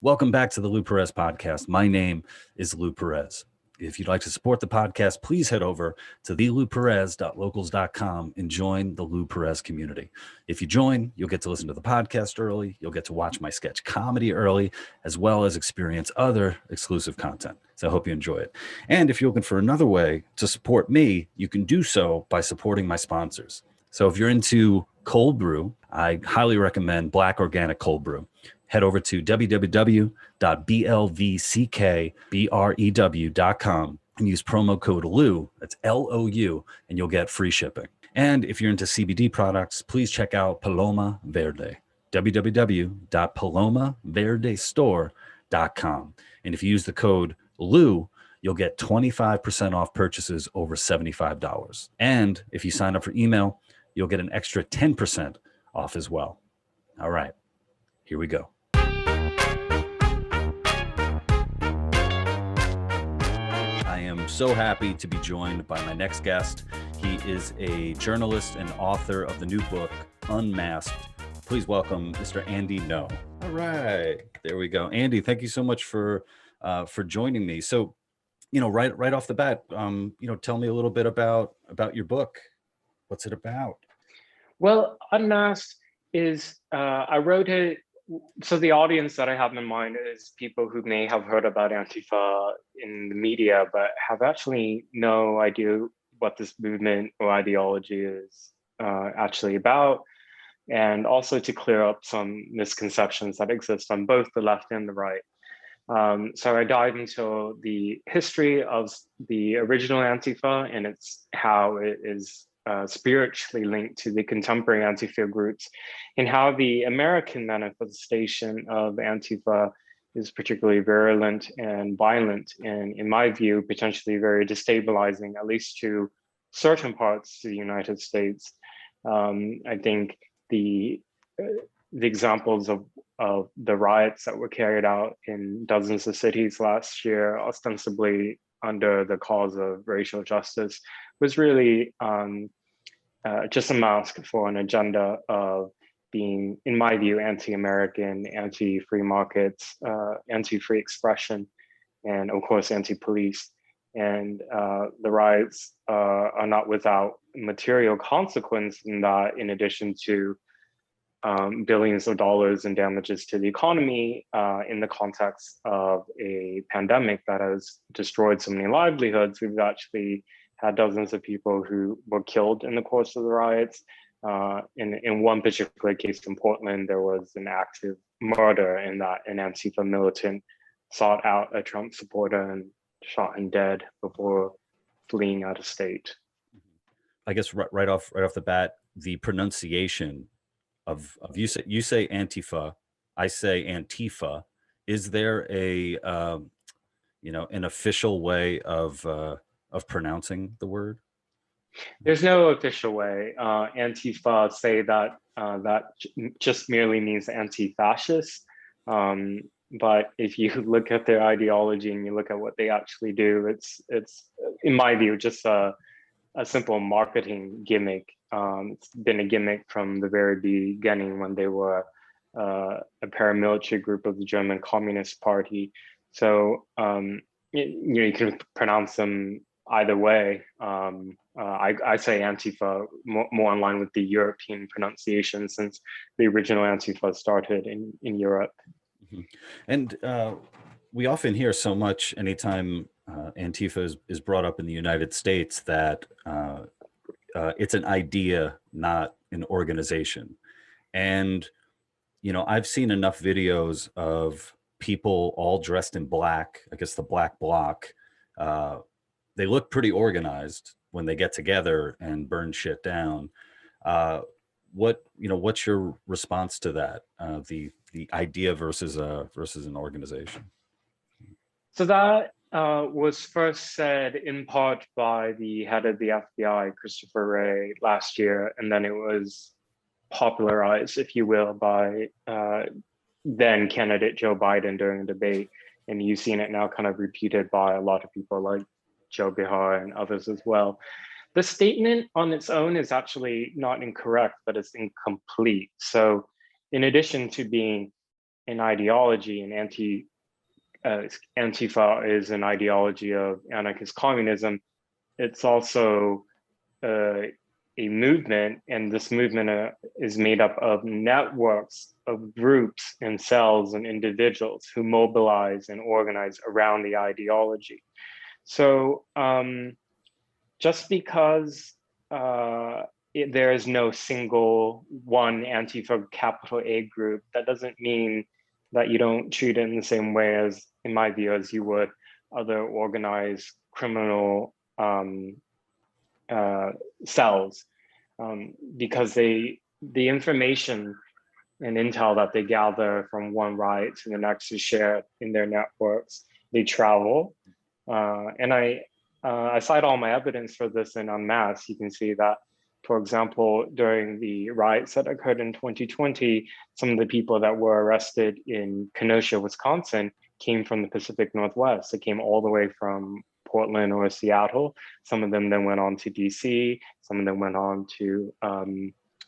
Welcome back to the Lou Perez podcast. My name is Lou Perez. If you'd like to support the podcast, please head over to thelouperez.locals.com and join the Lou Perez community. If you join, you'll get to listen to the podcast early. You'll get to watch my sketch comedy early, as well as experience other exclusive content. So I hope you enjoy it. And if you're looking for another way to support me, you can do so by supporting my sponsors. So if you're into cold brew, I highly recommend Black Organic Cold Brew. Head over to www.blvckbrew.com and use promo code LOU, that's LOU, and you'll get free shipping. And if you're into CBD products, please check out Paloma Verde, www.palomaverdestore.com. And if you use the code LOU, you'll get 25% off purchases over $75. And if you sign up for email, you'll get an extra 10% off as well. All right, here we go. I am so happy to be joined by my next guest. He is a journalist and author of the new book, Unmasked. Please welcome Mr. Andy Ngo. All right, there we go. Andy, thank you so much for joining me. So, right off the bat, tell me a little bit about your book. What's it about? Well, Unmasked is, I wrote it, so the audience that I have in mind is people who may have heard about Antifa in the media, but have actually no idea what this movement or ideology is actually about, and also to clear up some misconceptions that exist on both the left and the right. So I dive into the history of the original Antifa and how it is spiritually linked to the contemporary Antifa groups, and how the American manifestation of Antifa is particularly virulent and violent, and in my view, potentially very destabilizing, at least to certain parts of the United States. I think the examples of the riots that were carried out in dozens of cities last year, ostensibly under the cause of racial justice, was really just a mask for an agenda of being, in my view, anti-American, anti-free markets, anti-free expression, and of course, anti-police. And the riots are not without material consequence in that, in addition to billions of dollars in damages to the economy in the context of a pandemic that has destroyed so many livelihoods, we've actually had dozens of people who were killed in the course of the riots. In one particular case in Portland, there was an active murder in that an Antifa militant sought out a Trump supporter and shot him dead before fleeing out of state. I guess right off the bat, the pronunciation of you say Antifa, I say Antifa. Is there an official way of pronouncing the word? There's no official way. Antifa say that just merely means anti-fascist. But if you look at their ideology and you look at what they actually do, it's in my view just a simple marketing gimmick. It's been a gimmick from the very beginning when they were a paramilitary group of the German Communist Party. So you can pronounce them either way. I say Antifa more in line with the European pronunciation, since the original Antifa started in Europe. Mm-hmm. And we often hear so much anytime Antifa is brought up in the United States that it's an idea, not an organization. And, I've seen enough videos of people all dressed in black, I guess the black bloc. They look pretty organized when they get together and burn shit down. What's your response to that? The idea versus an organization. So that was first said in part by the head of the FBI, Christopher Wray, last year, and then it was popularized, if you will, by then candidate Joe Biden during a debate. And you've seen it now kind of repeated by a lot of people like Joe Behar and others as well. The statement on its own is actually not incorrect, but it's incomplete. So in addition to being an ideology, and Antifa is an ideology of anarchist communism. It's also a movement, and this movement is made up of networks of groups and cells and individuals who mobilize and organize around the ideology. So just because there is no single one Antifa capital A group, that doesn't mean that you don't treat it in the same way as, in my view, as you would other organized criminal cells, because the information and intel that they gather from one riot to the next is shared in their networks. They travel, and I cite all my evidence for this in Unmasked. You can see that, for example, during the riots that occurred in 2020, some of the people that were arrested in Kenosha, Wisconsin, came from the Pacific Northwest. They came all the way from Portland or Seattle. Some of them then went on to DC. Some of them went on to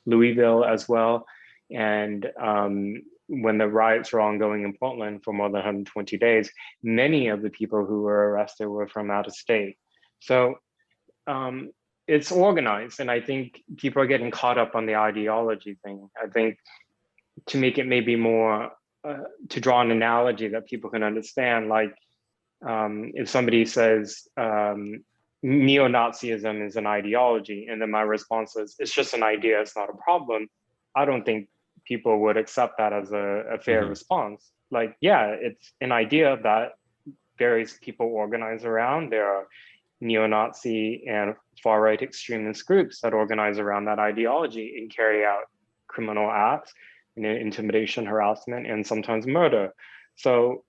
Louisville as well. And when the riots were ongoing in Portland for more than 120 days, many of the people who were arrested were from out of state. So it's organized, and I think people are getting caught up on the ideology thing. I think to make it maybe more, to draw an analogy that people can understand, like if somebody says neo-Nazism is an ideology, and then my response is, it's just an idea, it's not a problem, I don't think people would accept that as a fair response. Like, yeah, it's an idea that various people organize around. There are neo-Nazi and far-right extremist groups that organize around that ideology and carry out criminal acts, and intimidation, harassment, and sometimes murder. So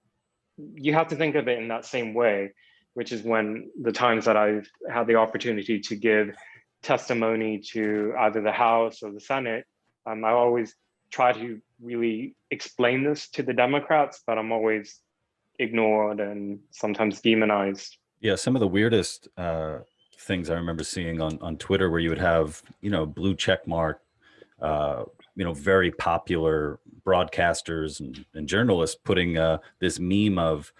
you have to think of it in that same way, which is when the times that I've had the opportunity to give testimony to either the House or the Senate, I always try to really explain this to the Democrats, but I'm always ignored and sometimes demonized. Yeah, some of the weirdest things I remember seeing on Twitter, where you would have, blue check mark, very popular broadcasters and journalists putting this meme of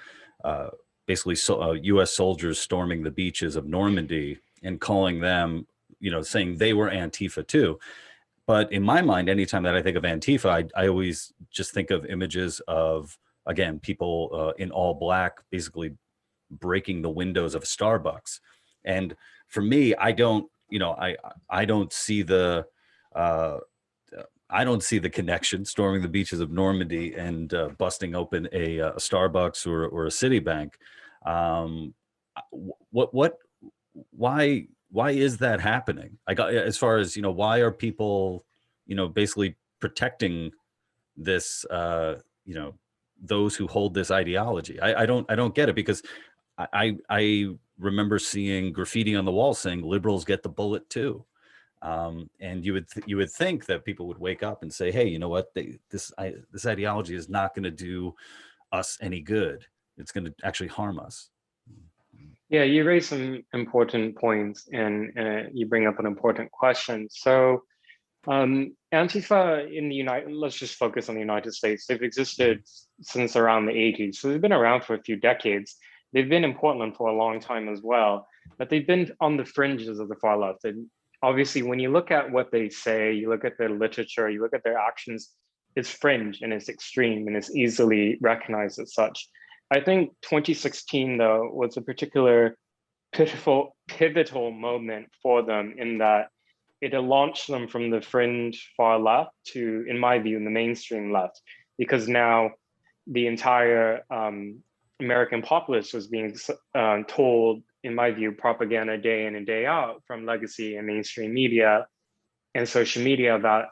basically U.S. soldiers storming the beaches of Normandy and calling them, saying they were Antifa too. But in my mind, anytime that I think of Antifa, I always just think of images of, again, people in all black, basically breaking the windows of a Starbucks. And for me, I don't see the connection, storming the beaches of Normandy and busting open a Starbucks or a Citibank. Why is that happening? As far as, why are people, basically protecting this, those who hold this ideology? I don't get it, because I remember seeing graffiti on the wall saying liberals get the bullet too. And you would think that people would wake up and say, hey, you know what, this ideology is not going to do us any good. It's going to actually harm us. Yeah, you raise some important points, and you bring up an important question. So Antifa in let's just focus on the United States. They've existed since around the 80s. So they've been around for a few decades. They've been in Portland for a long time as well, but they've been on the fringes of the far left. And obviously, when you look at what they say, you look at their literature, you look at their actions, it's fringe and it's extreme and it's easily recognized as such. I think 2016, though, was a particular pivotal moment for them, in that it launched them from the fringe far left to, in my view, the mainstream left, because now the entire American populace was being told, in my view, propaganda day in and day out from legacy and mainstream media and social media, that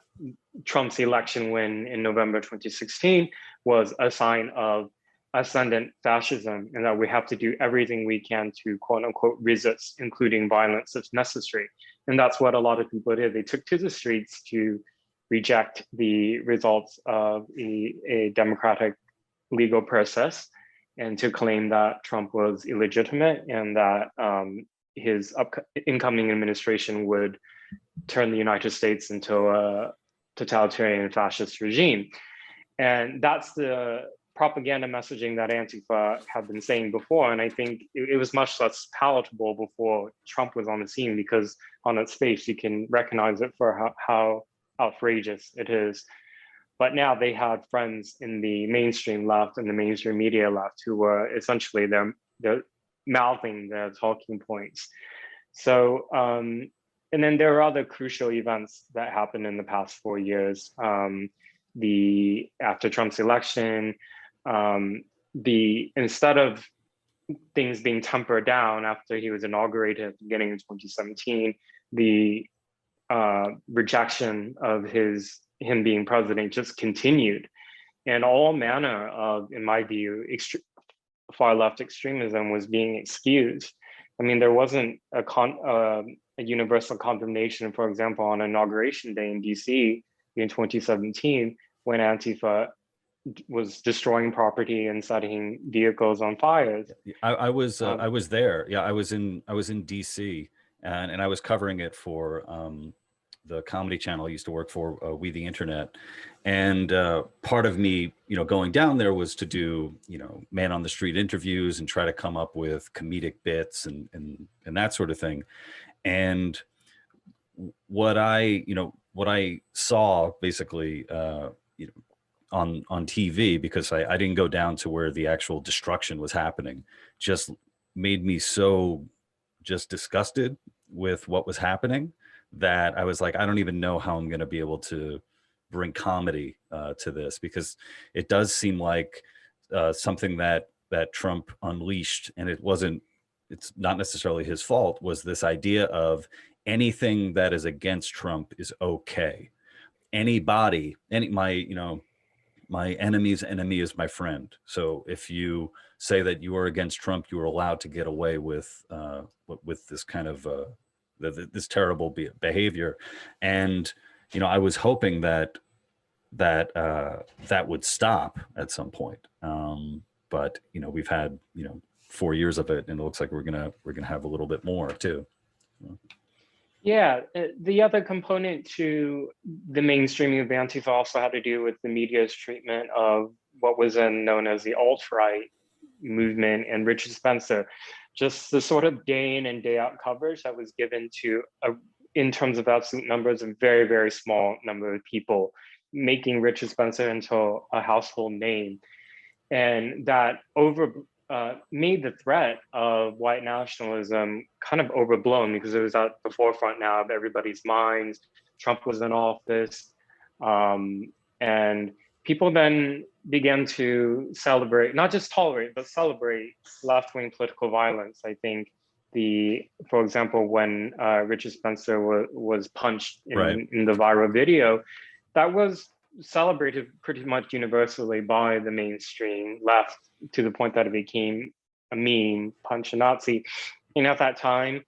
Trump's election win in November 2016 was a sign of ascendant fascism, and that we have to do everything we can to, quote unquote, resist, including violence if necessary. And that's what a lot of people did. They took to the streets to reject the results of a democratic legal process, and to claim that Trump was illegitimate, and that his incoming administration would turn the United States into a totalitarian fascist regime. And that's the propaganda messaging that Antifa had been saying before. And I think it was much less palatable before Trump was on the scene, because on its face, you can recognize it for how outrageous it is. But now they had friends in the mainstream left and the mainstream media left who were essentially they're mouthing their talking points. So, and then there are other crucial events that happened in the past 4 years. After Trump's election, instead of things being tempered down after he was inaugurated at the beginning of 2017, the rejection of him being president just continued, and all manner of, in my view, far left extremism was being excused. I mean, there wasn't a universal condemnation, for example, on Inauguration Day in DC in 2017, when Antifa was destroying property and setting vehicles on fire. I was there. Yeah, I was in DC, and I was covering it for the comedy channel I used to work for, We the Internet. And part of me, going down there was to do, man on the street interviews and try to come up with comedic bits and that sort of thing. And what I saw basically, on TV, because I didn't go down to where the actual destruction was happening, just made me so just disgusted with what was happening that I was like, I don't even know how I'm going to be able to bring comedy to this, because it does seem like something that Trump unleashed, and it's not necessarily his fault, was this idea of anything that is against Trump is okay. My enemy's enemy is my friend. So if you say that you are against Trump, you are allowed to get away with this kind of this terrible behavior. And I was hoping that would stop at some point. But we've had 4 years of it, and it looks like we're gonna have a little bit more too. Yeah, the other component to the mainstreaming of Antifa also had to do with the media's treatment of what was then known as the alt-right movement and Richard Spencer. Just the sort of day in and day out coverage that was given to, in terms of absolute numbers, a very, very small number of people, making Richard Spencer into a household name. And that made the threat of white nationalism kind of overblown, because it was at the forefront now of everybody's minds. Trump was in office, and people then began to celebrate, not just tolerate, but celebrate left-wing political violence. I think for example, when Richard Spencer was punched in the viral video, that was celebrated pretty much universally by the mainstream left, to the point that it became a meme, punch a Nazi. And at that time,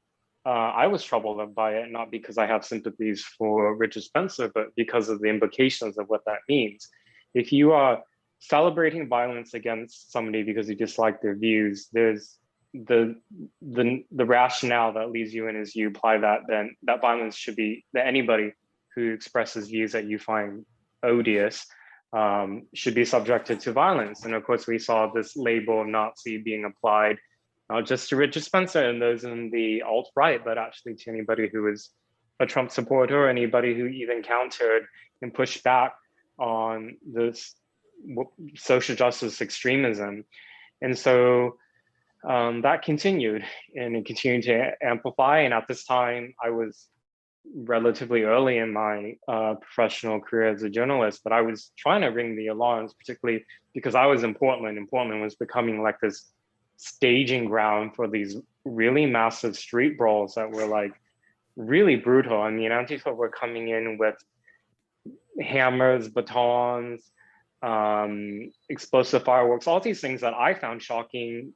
I was troubled by it, not because I have sympathies for Richard Spencer, but because of the implications of what that means. If you are celebrating violence against somebody because you dislike their views, there's the rationale that leads you in is you apply that, then that violence should be, that anybody who expresses views that you find odious should be subjected to violence. And of course, we saw this label of Nazi being applied not just to Richard Spencer and those in the alt-right, but actually to anybody who was a Trump supporter, or anybody who even countered and pushed back on this social justice extremism. And so that continued, and it continued to amplify. And at this time, I was relatively early in my professional career as a journalist, but I was trying to ring the alarms, particularly because I was in Portland, and Portland was becoming like this staging ground for these really massive street brawls that were like really brutal. I mean, Antifa were coming in with hammers, batons, explosive fireworks, all these things that I found shocking,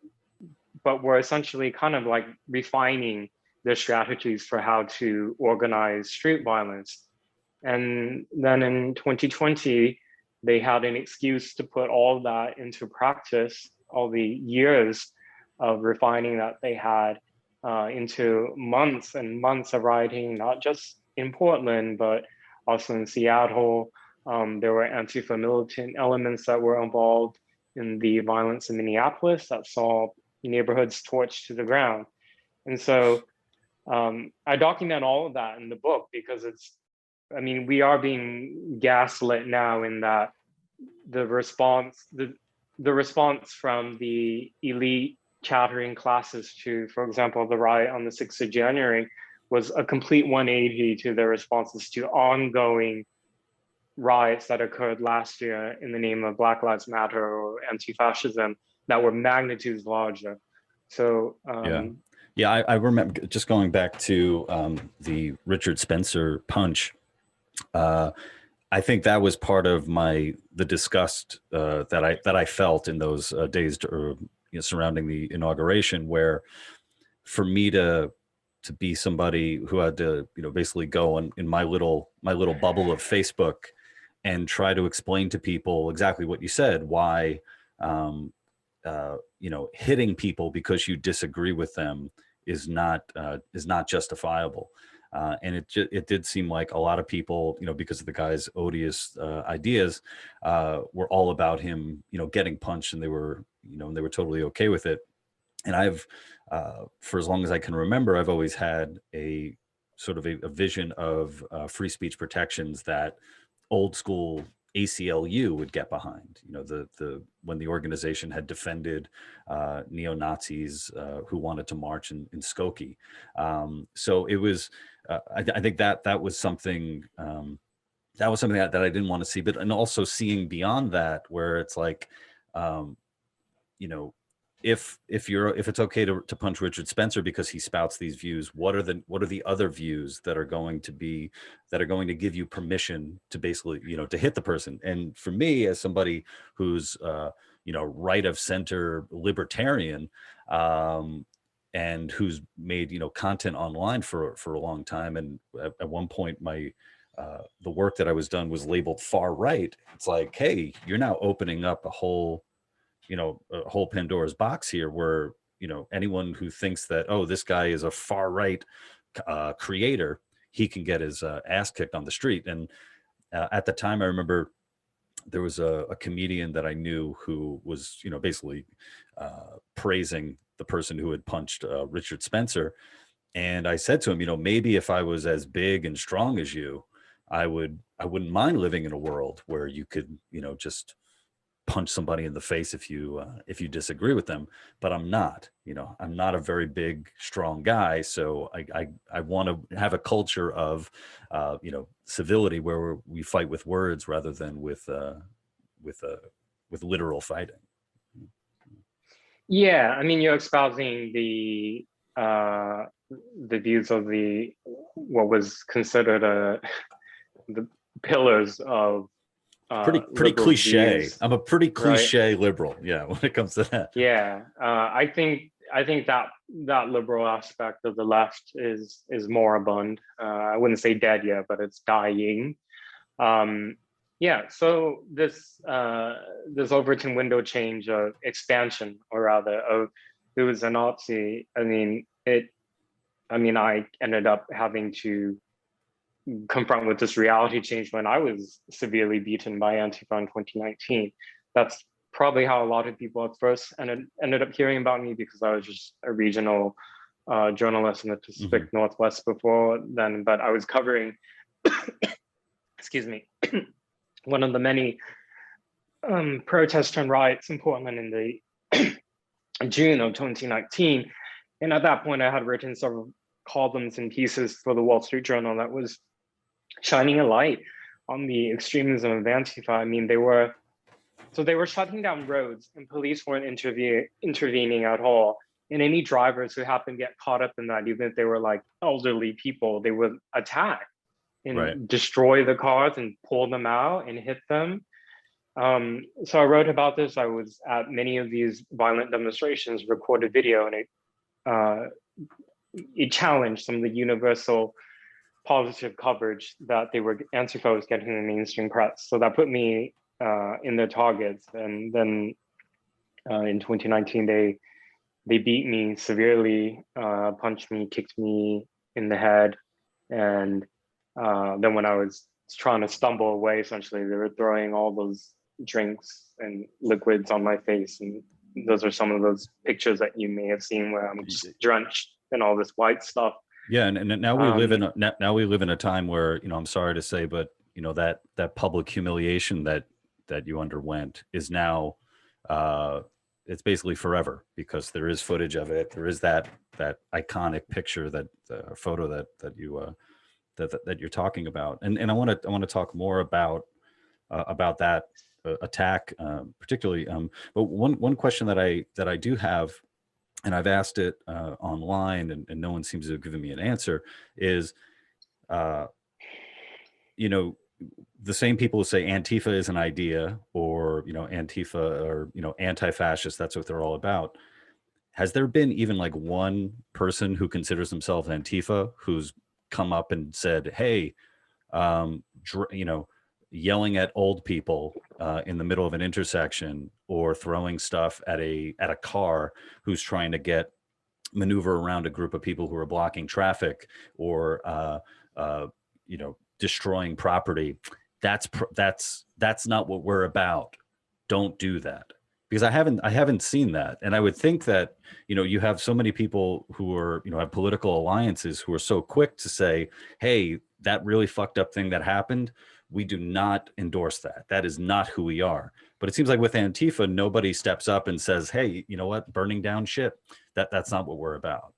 but were essentially kind of like refining their strategies for how to organize street violence. And then in 2020, they had an excuse to put all that into practice, all the years of refining that they had into months and months of rioting, not just in Portland, but also in Seattle, There were Antifa militant elements that were involved in the violence in Minneapolis that saw neighborhoods torched to the ground. And so I document all of that in the book because we are being gaslit now in that the response from the elite chattering classes to, for example, the riot on the 6th of January was a complete 180 to their responses to ongoing riots that occurred last year in the name of Black Lives Matter or anti-fascism that were magnitudes larger. So I remember just going back to the Richard Spencer punch. I think that was part of the disgust that I felt in those days surrounding the inauguration, where for me to be somebody who had to basically go in my little bubble of Facebook and try to explain to people exactly what you said, why hitting people because you disagree with them is not justifiable. And it did seem like a lot of people, because of the guy's odious ideas, were all about him, getting punched, and they were totally okay with it. And I've, for as long as I can remember, I've always had a sort of a vision of free speech protections that old school ACLU would get behind. When the organization had defended neo-Nazis who wanted to march in Skokie. So it was. I think that was something that I didn't want to see, and also seeing beyond that, where it's like, if it's okay to punch Richard Spencer because he spouts these views, what are the other views that are going to give you permission to basically to hit the person? And for me, as somebody who's right of center libertarian, and who's made content online for a long time, and at one point the work that I was done was labeled far right. It's like, hey, you're now opening up a whole Pandora's box here, where anyone who thinks that, oh, this guy is a far right creator, he can get his ass kicked on the street. And at the time, I remember there was a comedian that I knew who was basically praising the person who had punched Richard Spencer. And I said to him, maybe if I was as big and strong as you, I wouldn't mind living in a world where you could, just punch somebody in the face if you disagree with them. But I'm not. I'm not a very big, strong guy. So I want to have a culture of civility where we fight with words rather than with literal fighting. Yeah, you're espousing the views of what was considered the pillars of pretty cliche views. I'm a pretty cliche, right? Liberal, yeah, when it comes to that. Yeah, I think that liberal aspect of the left is moribund. I wouldn't say dead yet, but it's dying. Yeah, so this Overton window change of expansion, or rather of who was a Nazi, I ended up having to confront with this reality change when I was severely beaten by Antifa in 2019. That's probably how a lot of people at first ended up hearing about me, because I was just a regional journalist in the Pacific Northwest before then. But I was covering, excuse me, one of the many protests and riots in Portland in the June of 2019. And at that point, I had written several columns and pieces for the Wall Street Journal that was shining a light on the extremism of Antifa. They were shutting down roads, and police weren't intervening at all. And any drivers who happened to get caught up in that, even if they were like elderly people, they would attack and destroy the cars and pull them out and hit them. So I wrote about this. I was at many of these violent demonstrations, recorded video, and it challenged some of the universal positive coverage that Antifa was getting in the mainstream press. So that put me in their targets. And then in 2019, they beat me severely, punched me, kicked me in the head. And then when I was trying to stumble away. Essentially, they were throwing all those drinks and liquids on my face, and those are some of those pictures that you may have seen where I'm just drenched in all this white stuff. Yeah, and now we live in a time where, I'm sorry to say, but that public humiliation that you underwent is now it's basically forever, because there is footage of it. There is that iconic picture, that photo that you that you're talking about, and I want to talk more about that attack, particularly. But one question that I do have, and I've asked it online, and no one seems to have given me an answer, is, the same people who say Antifa is an idea, or, Antifa, or, anti-fascist, that's what they're all about. Has there been even like one person who considers themselves Antifa who's come up and said, hey, yelling at old people in the middle of an intersection, or throwing stuff at a car who's trying to maneuver around a group of people who are blocking traffic, or destroying property, that's not what we're about. Don't do that. Because I haven't seen that. And I would think that, you have so many people who are, have political alliances, who are so quick to say, hey, that really fucked up thing that happened, we do not endorse that. That is not who we are. But it seems like with Antifa, nobody steps up and says, hey, you know what, burning down shit, that's not what we're about.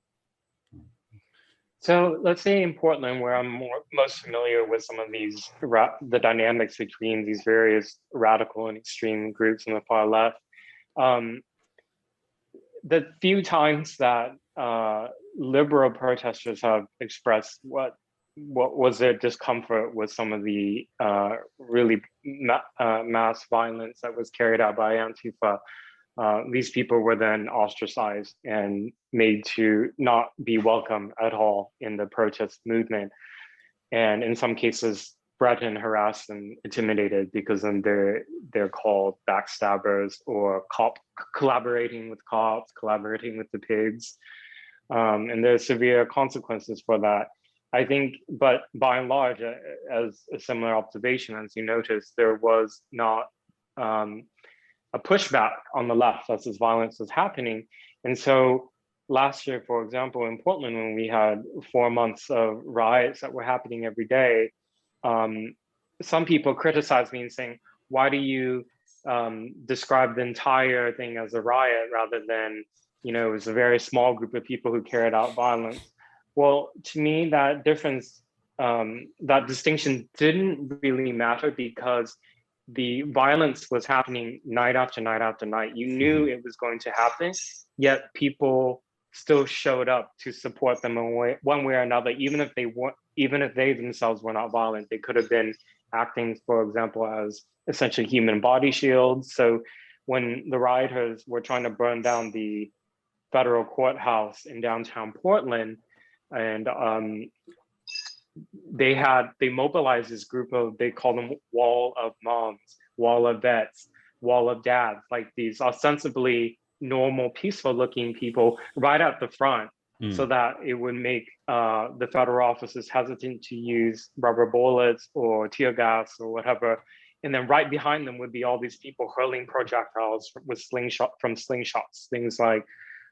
So let's say in Portland, where I'm most familiar with some of these, the dynamics between these various radical and extreme groups on the far left. The few times that liberal protesters have expressed what was their discomfort with some of the really mass violence that was carried out by Antifa, these people were then ostracized and made to not be welcome at all in the protest movement. And in some cases, threatened, harassed, and intimidated, because then they're called backstabbers, or collaborating with cops, collaborating with the pigs. And there's severe consequences for that. I think, but by and large, as a similar observation, as you noticed, there was not a pushback on the left as this violence was happening. And so last year, for example, in Portland, when we had 4 months of riots that were happening every day, some people criticized me and saying, why do you describe the entire thing as a riot rather than, it was a very small group of people who carried out violence? Well, to me, that difference, that distinction didn't really matter, because the violence was happening night after night after night. You knew it was going to happen, yet people still showed up to support them in one way or another, even if they themselves were not violent. They could have been acting, for example, as essentially human body shields. So when the rioters were trying to burn down the federal courthouse in downtown Portland, and they mobilized this group of, they call them wall of moms, wall of vets, wall of dads, like these ostensibly normal, peaceful looking people right at the front, so that it would make the federal officers hesitant to use rubber bullets or tear gas or whatever. And then right behind them would be all these people hurling projectiles with slingshots, things like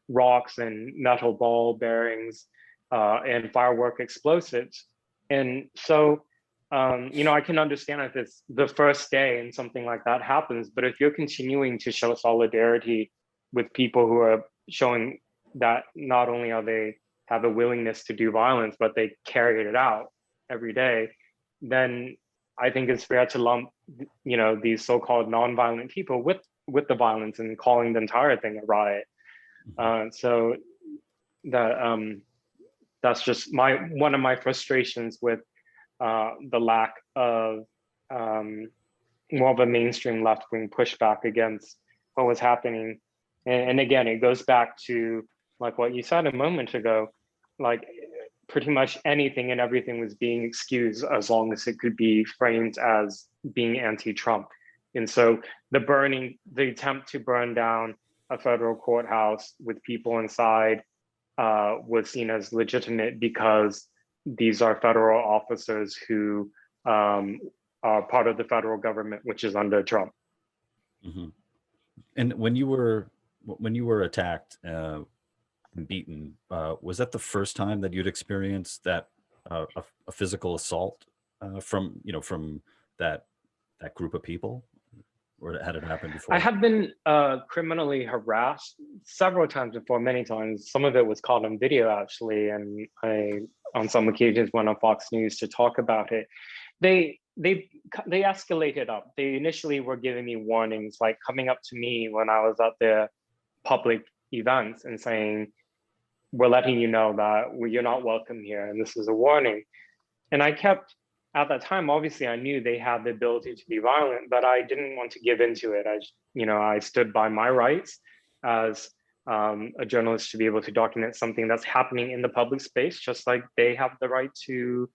rocks and metal ball bearings and firework explosives. And so, I can understand if it's the first day and something like that happens, but if you're continuing to show solidarity with people who are showing that not only are they have a willingness to do violence, but they carry it out every day, then I think it's fair to lump, these so-called non-violent people with the violence and calling the entire thing a riot. So that that's just one of my frustrations with the lack of more of a mainstream left-wing pushback against what was happening. And again, it goes back to like what you said a moment ago, like pretty much anything and everything was being excused as long as it could be framed as being anti-Trump. And so the attempt to burn down a federal courthouse with people inside was seen as legitimate because these are federal officers who are part of the federal government, which is under Trump. Mm-hmm. And when you were attacked and beaten, was that the first time that you'd experienced that a physical assault from that group of people, or had it happened before? I have been criminally harassed several times before, many times. Some of it was caught on video, actually, and I, on some occasions, went on Fox News to talk about it. They escalated up. They initially were giving me warnings, like coming up to me when I was at their public events and saying, "We're letting you know that you're not welcome here, and this is a warning." And I kept, at that time, obviously, I knew they had the ability to be violent, but I didn't want to give into it. I stood by my rights as a journalist to be able to document something that's happening in the public space, just like they have the right to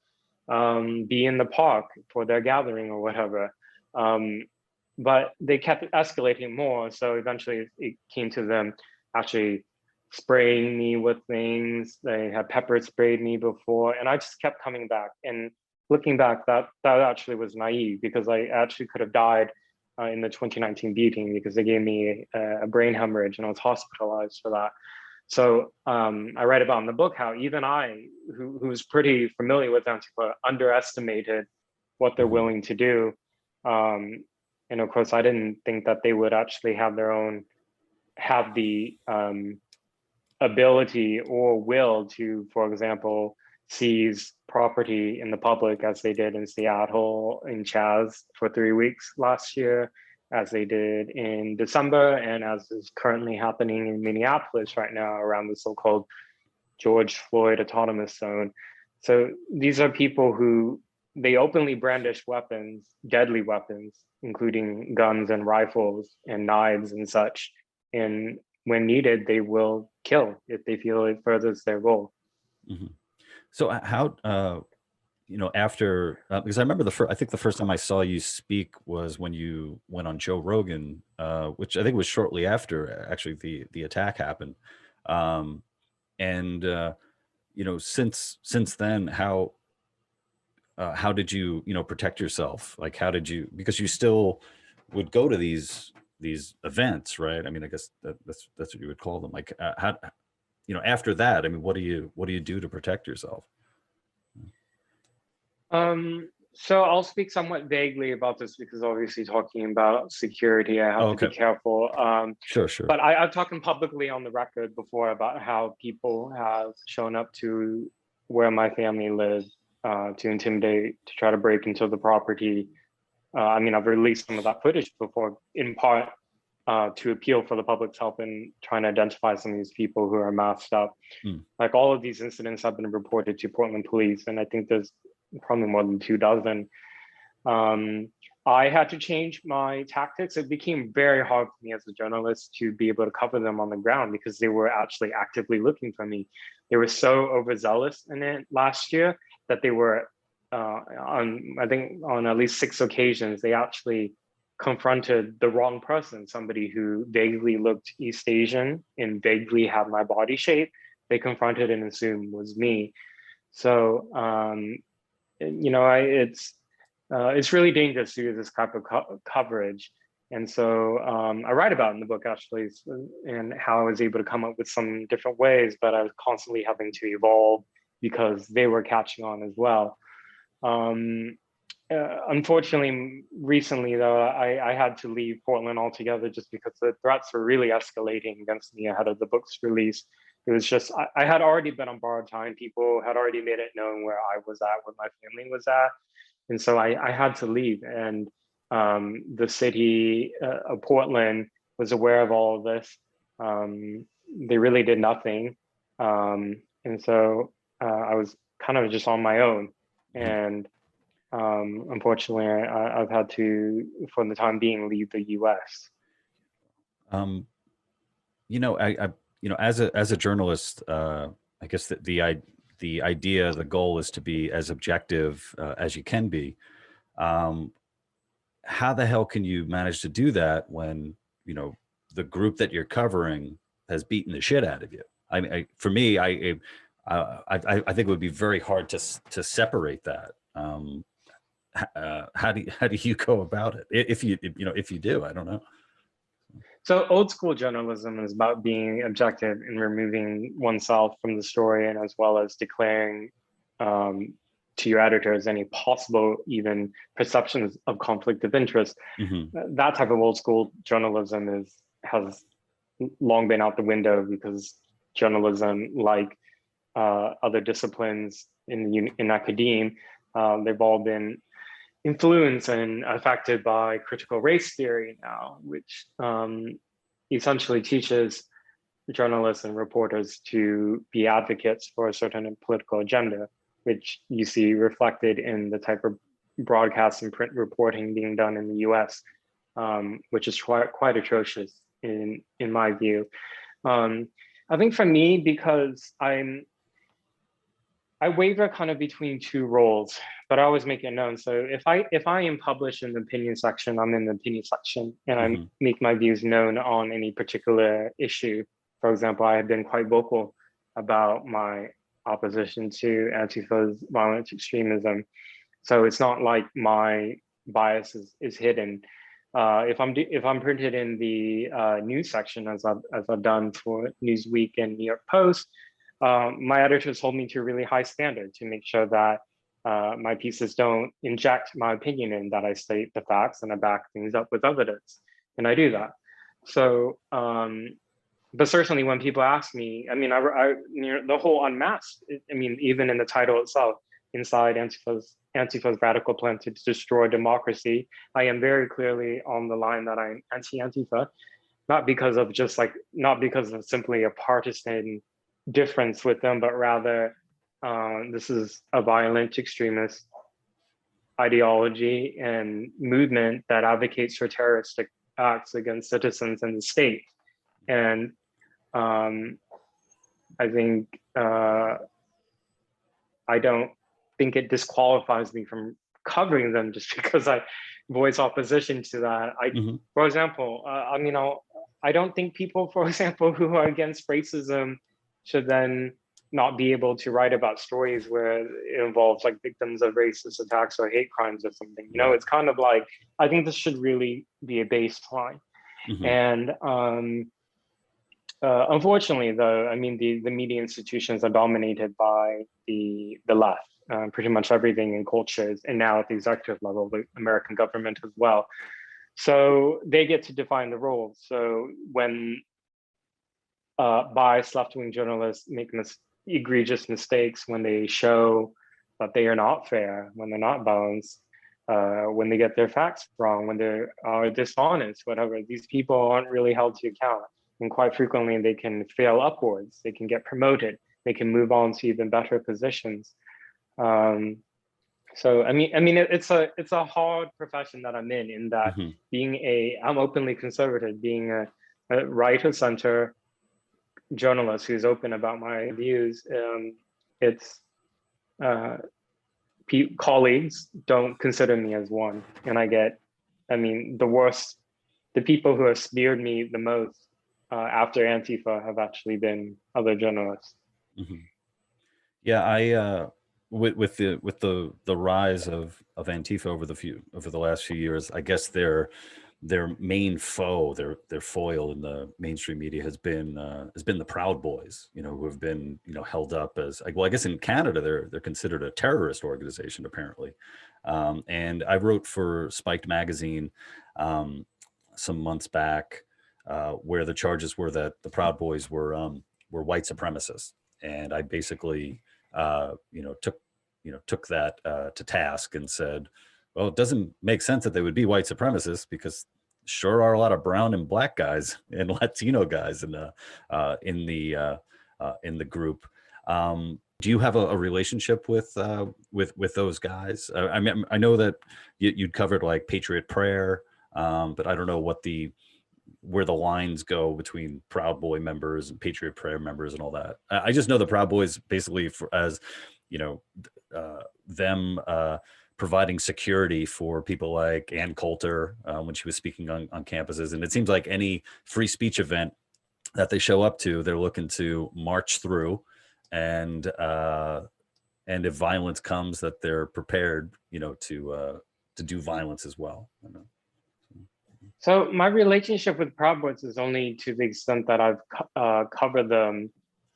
be in the park for their gathering or whatever. But they kept escalating more. So eventually it came to them actually spraying me with things. They had pepper sprayed me before, and I just kept coming back. And looking back, that actually was naive, because I actually could have died in the 2019 beating, because they gave me a brain hemorrhage and I was hospitalized for that. So I write about in the book how even I, who's pretty familiar with Antifa, underestimated what they're willing to do. And of course, I didn't think that they would actually have the ability or will to, for example, seize property in the public, as they did in Seattle, in Chaz for 3 weeks last year, as they did in December, and as is currently happening in Minneapolis right now around the so-called George Floyd Autonomous Zone. So these are people who, they openly brandish weapons, deadly weapons, including guns and rifles and knives and such. And when needed, they will kill if they feel it furthers their goal. Mm-hmm. So how, after, because I remember I think the first time I saw you speak was when you went on Joe Rogan, which I think was shortly after actually the attack happened. Since then, how did you, protect yourself? Like, how did you, because you still would go to these events, right? I mean, I guess that's what you would call them. Like, how, after that, I mean, what do you do to protect yourself? So I'll speak somewhat vaguely about this, because obviously talking about security, I have to be careful. Sure. But I've talked publicly on the record before about how people have shown up to where my family lives to intimidate, to try to break into the property. I mean, I've released some of that footage before, in part to appeal for the public's help in trying to identify some of these people who are masked up. Like, all of these incidents have been reported to Portland police, and I think there's probably more than 24. I had to change my tactics. It became very hard for me as a journalist to be able to cover them on the ground, because they were actually actively looking for me. They were so overzealous in it last year that they were I think on at least 6 occasions, they actually confronted the wrong person, somebody who vaguely looked East Asian and vaguely had my body shape. They confronted and assumed was me. So, it's really dangerous to do this type of coverage. And so I write about in the book, actually, and how I was able to come up with some different ways, but I was constantly having to evolve because they were catching on as well. Unfortunately, recently, though, I had to leave Portland altogether, just because the threats were really escalating against me ahead of the book's release. It was just, I had already been on borrowed time. People had already made it known where I was at, where my family was at. And so I had to leave. And the city of Portland was aware of all of this. They really did nothing. And so I was kind of just on my own. And unfortunately, I've had to, for the time being, leave the US. As a journalist, I guess that the idea, the goal is to be as objective as you can be. How the hell can you manage to do that when, the group that you're covering has beaten the shit out of you? I mean, for me, I think it would be very hard to separate that. how do you go about it? If you do, I don't know. So old school journalism is about being objective and removing oneself from the story, and as well as declaring to your editors any possible even perceptions of conflict of interest. That type of old school journalism has long been out the window, because journalism, like other disciplines in academia, they've all been influenced and affected by critical race theory now, which essentially teaches journalists and reporters to be advocates for a certain political agenda, which you see reflected in the type of broadcast and print reporting being done in the US, which is quite atrocious in my view. I think for me, because I waver kind of between two roles, but I always make it known. So if I am published in the opinion section, I'm in the opinion section, and I make my views known on any particular issue. For example, I have been quite vocal about my opposition to Antifa's violent extremism. So it's not like my bias is hidden. If I'm printed in the news section, as I've done for Newsweek and New York Post, my editors hold me to a really high standard to make sure that my pieces don't inject my opinion in, that I state the facts and I back things up with evidence, and I do that. So, but certainly when people ask me, I mean, the whole Unmasked, I mean, even in the title itself, inside Antifa's radical plan to destroy democracy, I am very clearly on the line that I'm anti-Antifa, not because of simply a partisan difference with them, but rather this is a violent extremist ideology and movement that advocates for terroristic acts against citizens in the state. And I think I don't think it disqualifies me from covering them just because I voice opposition to that. For example, I don't think people, for example, who are against racism should then not be able to write about stories where it involves like victims of racist attacks or hate crimes or something. You know, it's kind of like, I think this should really be a baseline. And unfortunately, though, I mean, the media institutions are dominated by the left. Pretty much everything in cultures, and now at the executive level, the American government as well. So they get to define the rules. So when biased left-wing journalists make egregious mistakes, when they show that they are not fair, when they're not balanced, when they get their facts wrong, when they are dishonest, whatever, these people aren't really held to account. And quite frequently, they can fail upwards. They can get promoted. They can move on to even better positions. So I mean, it's a hard profession that I'm in that I'm openly conservative, being a right of center journalist who's open about my views. Colleagues don't consider me as one, and the people who have smeared me the most after Antifa have actually been other journalists. Yeah, with the rise of Antifa over the last few years, I guess their main foe, their foil in the mainstream media has been the Proud Boys, who have been held up as, well, I guess in Canada they're considered a terrorist organization apparently. And I wrote for Spiked magazine some months back where the charges were that the Proud Boys were white supremacists, and I basically took that to task and said, well, it doesn't make sense that they would be white supremacists, because sure are a lot of brown and black guys and Latino guys in the group. Do you have a relationship with those guys? I mean, I know that you'd covered like Patriot Prayer, but I don't know where the lines go between Proud Boy members and Patriot Prayer members and all that. I just know the Proud Boys basically as them providing security for people like Ann Coulter when she was speaking on campuses. And it seems like any free speech event that they show up to, they're looking to march through and and if violence comes, that they're prepared, to do violence as well. So my relationship with Proud Boys is only to the extent that I've covered them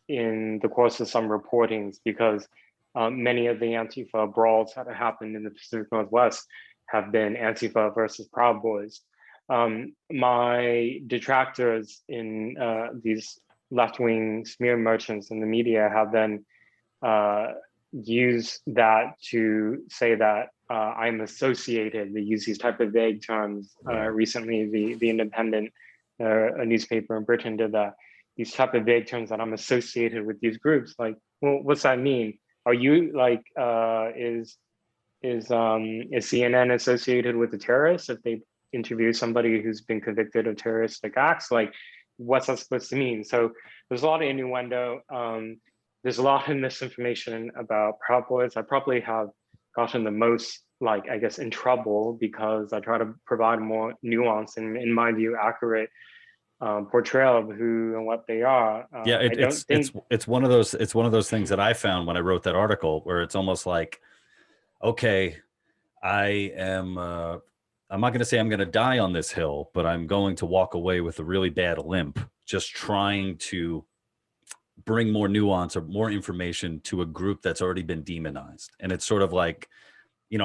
in the course of some reportings, because many of the Antifa brawls that have happened in the Pacific Northwest have been Antifa versus Proud Boys. My detractors in these left-wing smear merchants in the media have then used that to say that I'm associated. They use these type of vague terms. Recently, the Independent, a newspaper in Britain, did that. These type of vague terms that I'm associated with these groups. Like, well, what's that mean? Are you like, is CNN associated with the terrorists if they interview somebody who's been convicted of terroristic acts? Like, what's that supposed to mean? So there's a lot of innuendo. There's a lot of misinformation about Proud Boys. I probably have gotten the most, like, I guess, in trouble because I try to provide more nuance and, in my view, accurate portrayal of who and what they are. It's one of those things that I found when I wrote that article, where it's almost like, okay, I'm not going to say I'm going to die on this hill, but I'm going to walk away with a really bad limp, just trying to bring more nuance or more information to a group that's already been demonized. And it's sort of like, I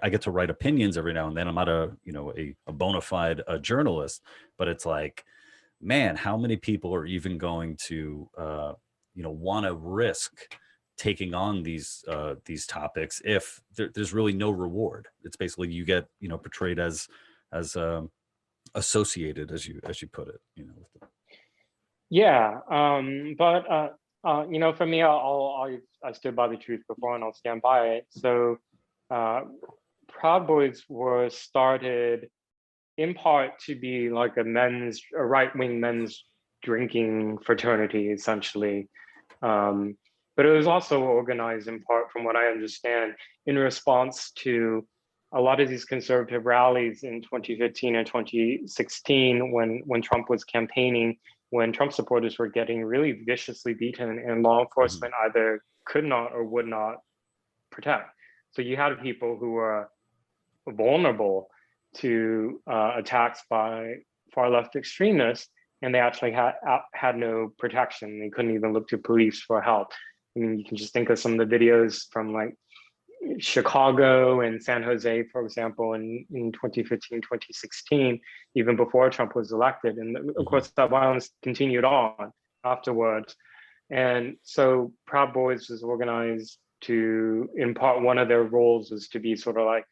get to write opinions every now and then. I'm not a bona fide journalist, but it's like, man, how many people are even going to, want to risk taking on these topics if there's really no reward? It's basically, you get, portrayed as associated, as you put it, with the... Yeah, but for me, I stood by the truth before, and I'll stand by it. So, Proud Boys were started in part to be like a right-wing men's drinking fraternity, essentially. But it was also organized in part, from what I understand, in response to a lot of these conservative rallies in 2015 and 2016 when Trump was campaigning, when Trump supporters were getting really viciously beaten and law enforcement either could not or would not protect. So you had people who were vulnerable to attacks by far left extremists, and they actually had no protection. They couldn't even look to police for help. I mean, you can just think of some of the videos from like Chicago and San Jose, for example, in 2015, 2016, even before Trump was elected. And of course, that violence continued on afterwards. And so Proud Boys was organized to, in part, one of their roles was to be sort of like,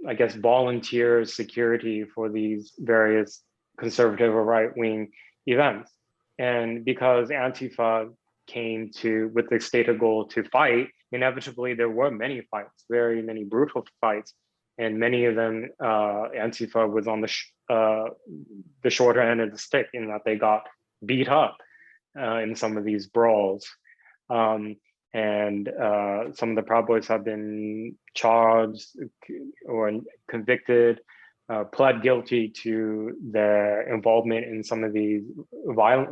I guess, volunteer security for these various conservative or right-wing events. And because Antifa came with the stated goal to fight, inevitably there were many fights, very many brutal fights, and many of them, Antifa was on the shorter end of the stick, in that they got beat up in some of these brawls. And some of the Proud Boys have been charged or convicted, pled guilty to their involvement in some of these violent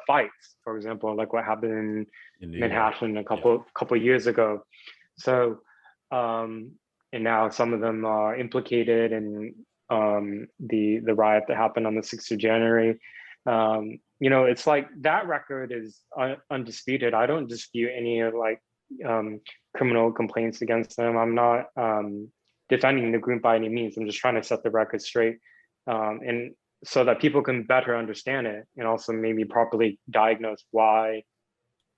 fights, for example, like what happened in Manhattan a couple years ago. So, and now some of them are implicated in the riot that happened on the 6th of January. It's like that record is undisputed. I don't dispute any of criminal complaints against them. I'm not defending the group by any means. I'm just trying to set the record straight, and so that people can better understand it, and also maybe properly diagnose why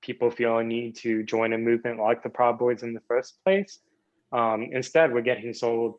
people feel a need to join a movement like the Proud Boys in the first place. Instead, we're getting sold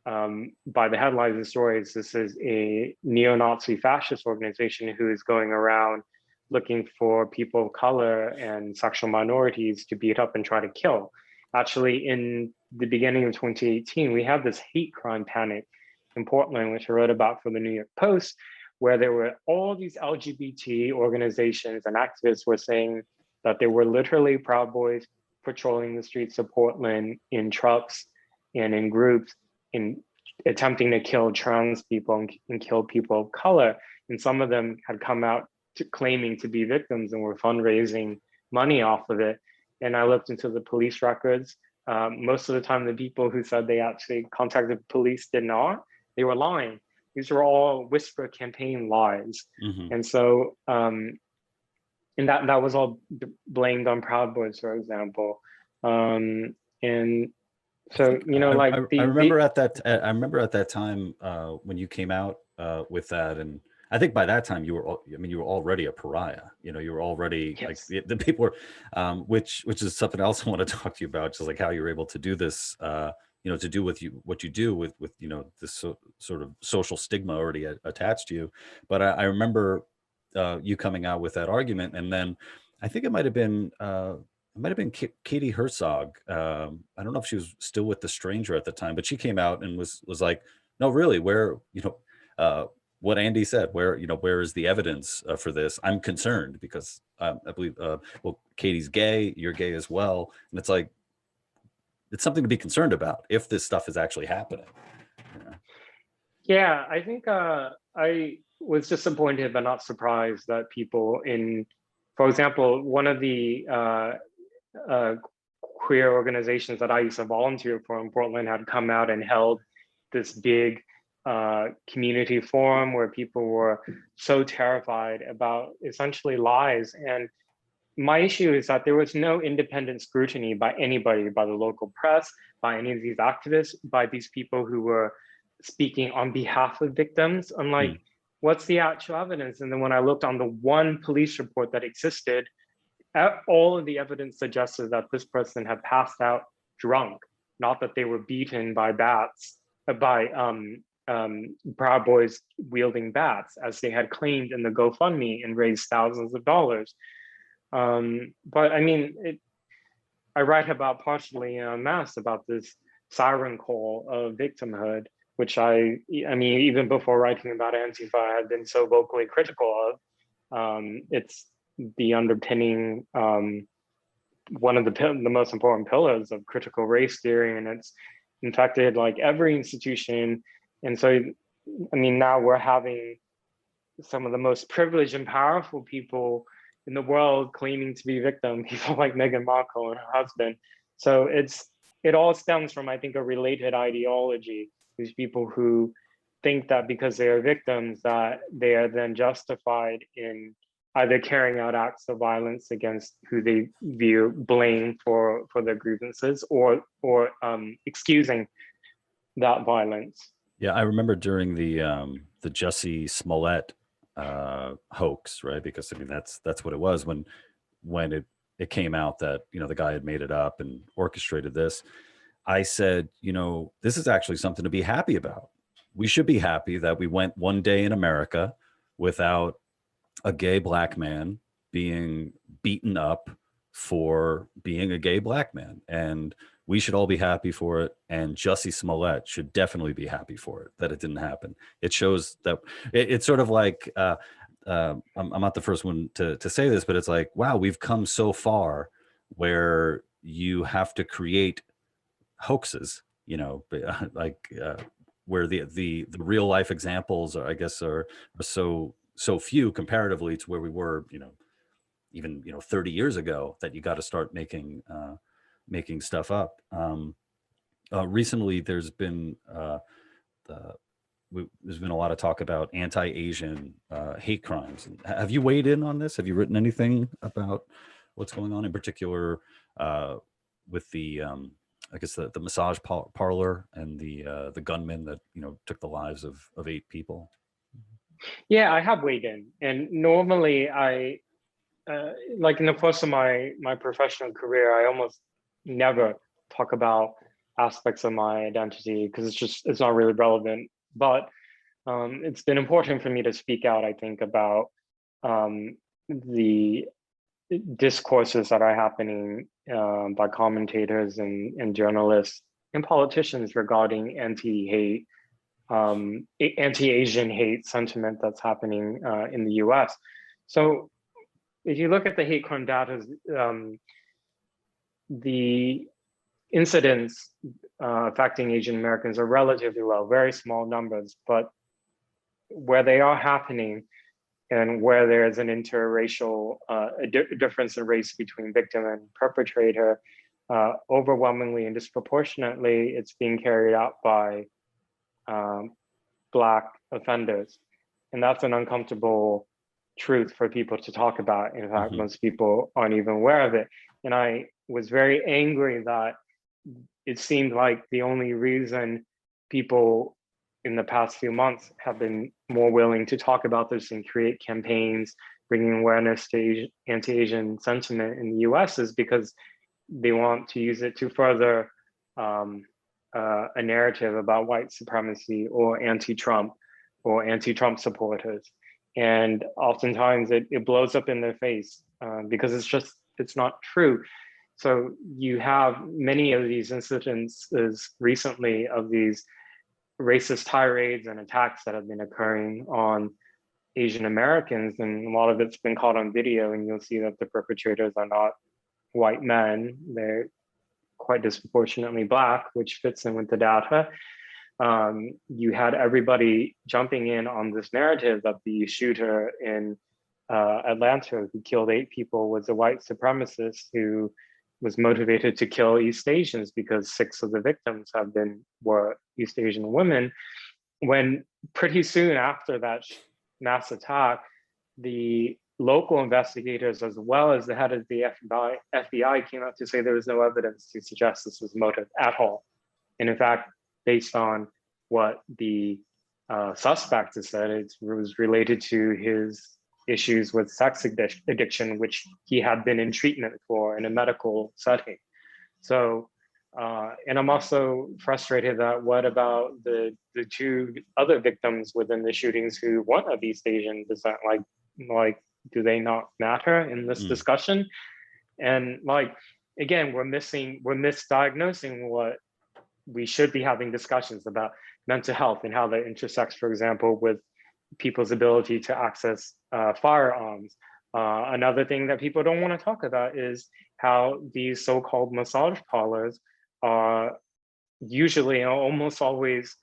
by the headlines and stories. This is a neo-Nazi fascist organization who is going around looking for people of color and sexual minorities to beat up and try to kill. Actually, in the beginning of 2018, we had this hate crime panic in Portland, which I wrote about for the New York Post, where there were all these LGBT organizations and activists were saying that there were literally Proud Boys patrolling the streets of Portland in trucks and in groups, in attempting to kill trans people and kill people of color. And some of them had come out claiming to be victims and were fundraising money off of it. And I looked into the police records. Most of the time, the people who said they actually contacted the police did not. They were lying. These were all whisper campaign lies. And so, and that was all blamed on Proud Boys, for example. And so, you know, like I remember at that time when you came out with that, and I think by that time you were already a pariah. You know, you were already yes. like the people were, which is something else I want to talk to you about, just like how you're able to do this. You know, to do with what you do with you know this sort of social stigma already attached to you. But I remember you coming out with that argument, and then I think it might have been. It might have been Katie Herzog. I don't know if she was still with The Stranger at the time, but she came out and was like, no, really, where, you know, what Andy said, where, you know, where is the evidence for this? I'm concerned because I believe, well, Katie's gay, you're gay as well. And it's like, it's something to be concerned about if this stuff is actually happening. Yeah, I think I was disappointed but not surprised that people for example, one of the queer organizations that I used to volunteer for in Portland had come out and held this big community forum where people were so terrified about essentially lies. And my issue is that there was no independent scrutiny by anybody, by the local press, by any of these activists, by these people who were speaking on behalf of victims. I'm like, what's the actual evidence? And then when I looked on the one police report that existed, all of the evidence suggested that this person had passed out drunk, not that they were beaten by bats, by Proud Boys wielding bats, as they had claimed in the GoFundMe and raised thousands of dollars. But I mean, I write about partially in Unmasked about this siren call of victimhood, which I mean, even before writing about Antifa, I had been so vocally critical of. It's the underpinning, one of the most important pillars of critical race theory, and it's infected like every institution. And so, I mean, now we're having some of the most privileged and powerful people in the world claiming to be victims, people like Meghan Markle and her husband. So it all stems from, I think, a related ideology. These people who think that because they are victims, that they are then justified in either carrying out acts of violence against who they blame for their grievances, or excusing that violence. Yeah, I remember during the Jussie Smollett hoax, right? Because I mean that's what it was when it came out that, you know, the guy had made it up and orchestrated this. I said, you know, this is actually something to be happy about. We should be happy that we went one day in America without a gay black man being beaten up for being a gay black man. And we should all be happy for it. And Jussie Smollett should definitely be happy for it, that it didn't happen. It shows that it's sort of like, I'm not the first one to say this, but it's like, wow, we've come so far where you have to create hoaxes, you know, like where the real life examples are, I guess, are so few comparatively to where we were, you know, even, you know, 30 years ago, that you got to start making stuff up. Recently, there's been there's been a lot of talk about anti-Asian hate crimes. Have you weighed in on this? Have you written anything about what's going on in particular with the I guess the massage parlor and the gunman that, you know, took the lives of 8 people? Yeah, I have weighed in, and normally I like in the course of my professional career, I almost never talk about aspects of my identity because it's not really relevant. But it's been important for me to speak out, I think, about the discourses that are happening by commentators and journalists and politicians regarding anti-Asian hate sentiment that's happening in the US. So if you look at the hate crime data, the incidents affecting Asian Americans are relatively low, very small numbers, but where they are happening, and where there is an interracial difference in race between victim and perpetrator, overwhelmingly and disproportionately, it's being carried out by Black offenders. And that's an uncomfortable truth for people to talk about. In fact, most people aren't even aware of it. And I was very angry that it seemed like the only reason people in the past few months have been more willing to talk about this and create campaigns, bringing awareness to anti-Asian sentiment in the US is because they want to use it to further a narrative about white supremacy or anti-Trump or anti-Trump supporters. And oftentimes it blows up in their face because it's not true. So you have many of these incidences recently of these racist tirades and attacks that have been occurring on Asian Americans, and a lot of it's been caught on video, and you'll see that the perpetrators are not white men. They're quite disproportionately Black, which fits in with the data. You had everybody jumping in on this narrative that the shooter in Atlanta who killed 8 people was a white supremacist who was motivated to kill East Asians because 6 of the victims were East Asian women. When pretty soon after that mass attack, the local investigators, as well as the head of the FBI came out to say there was no evidence to suggest this was motive at all. And in fact, based on what the suspect has said, it was related to his issues with sex addiction, which he had been in treatment for in a medical setting. So, and I'm also frustrated that what about the 2 other victims within the shootings who weren't of East Asian descent? Like, do they not matter in this discussion? And like, again, we're misdiagnosing what we should be having discussions about mental health and how that intersects, for example, with people's ability to access firearms. Another thing that people don't want to talk about is how these so-called massage parlors are usually and almost always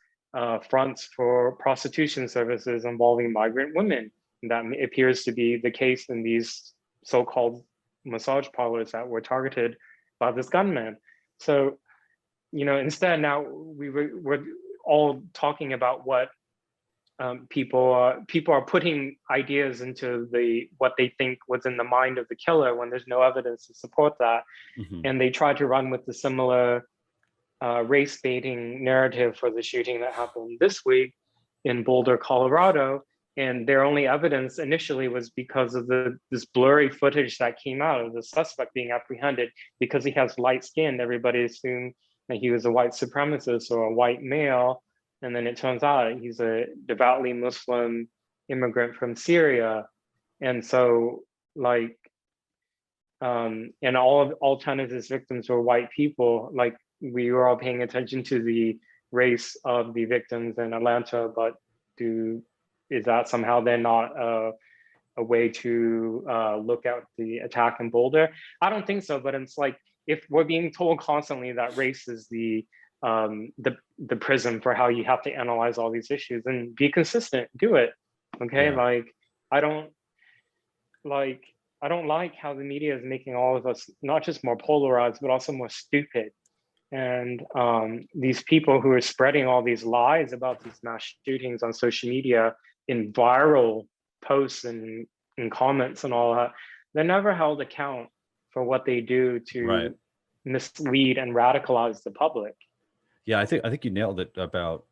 fronts for prostitution services involving migrant women. And that appears to be the case in these so-called massage parlors that were targeted by this gunman. So, instead now we're all talking about what people are putting ideas into what they think was in the mind of the killer when there's no evidence to support that. And they try to run with the similar race baiting narrative for the shooting that happened this week in Boulder, Colorado. And their only evidence initially was because of this blurry footage that came out of the suspect being apprehended. Because he has light skin, everybody assumed that he was a white supremacist or a white male. And then it turns out he's a devoutly Muslim immigrant from Syria. And so and all 10 of his victims were white people. Like, we were all paying attention to the race of the victims in Atlanta, but is that somehow then not a way to look at the attack in Boulder? I don't think so, but it's like, if we're being told constantly that race is the prism for how you have to analyze all these issues, and be consistent, do it. Okay. Yeah. Like, I don't like how the media is making all of us not just more polarized, but also more stupid. And these people who are spreading all these lies about these mass shootings on social media in viral posts and comments and all that, they're never held account for what they do to mislead and radicalize the public. Yeah, I think you nailed it about,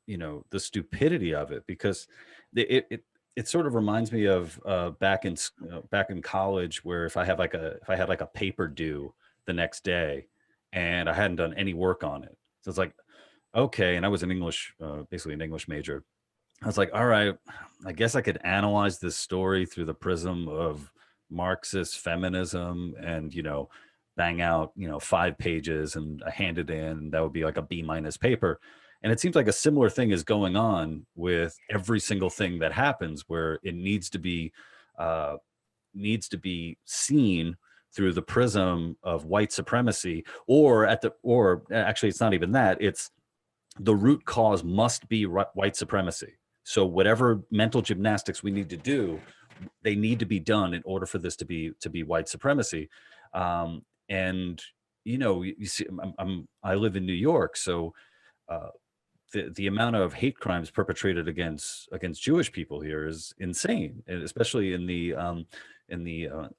the stupidity of it, because it sort of reminds me of back in college, where if I had like a paper due the next day and I hadn't done any work on it, so it's like, okay, and I was basically an English major. I was like, all right, I guess I could analyze this story through the prism of Marxist feminism and, bang out, 5 pages and I hand it in, and that would be like a B- paper. And it seems like a similar thing is going on with every single thing that happens, where it needs to be seen through the prism of white supremacy, or actually it's not even that, it's the root cause must be white supremacy. So whatever mental gymnastics we need to do, they need to be done in order for this to be white supremacy. And you see, I live in New York, so the amount of hate crimes perpetrated against Jewish people here is insane, and especially in the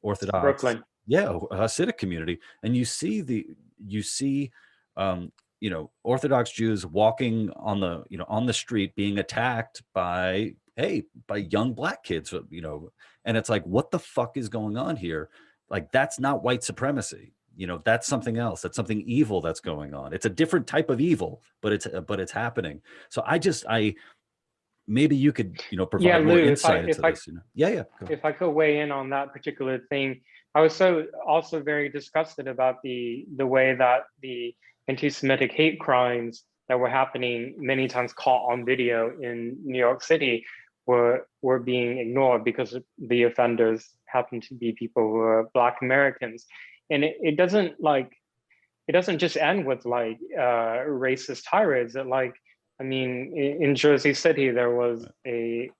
Orthodox, Brooklyn. Hasidic community. And you see Orthodox Jews walking on the street being attacked by young black kids, and it's like, what the fuck is going on here? Like, that's not white supremacy. That's something else. That's something evil that's going on. It's a different type of evil, but it's happening. So maybe you could, provide more Lou, insight into this. Yeah. If I could weigh in on that particular thing, I was also very disgusted about the way that the anti-Semitic hate crimes that were happening, many times caught on video in New York City, were being ignored because the offenders happened to be people who are Black Americans. And it doesn't just end with racist tirades. In Jersey City, there was a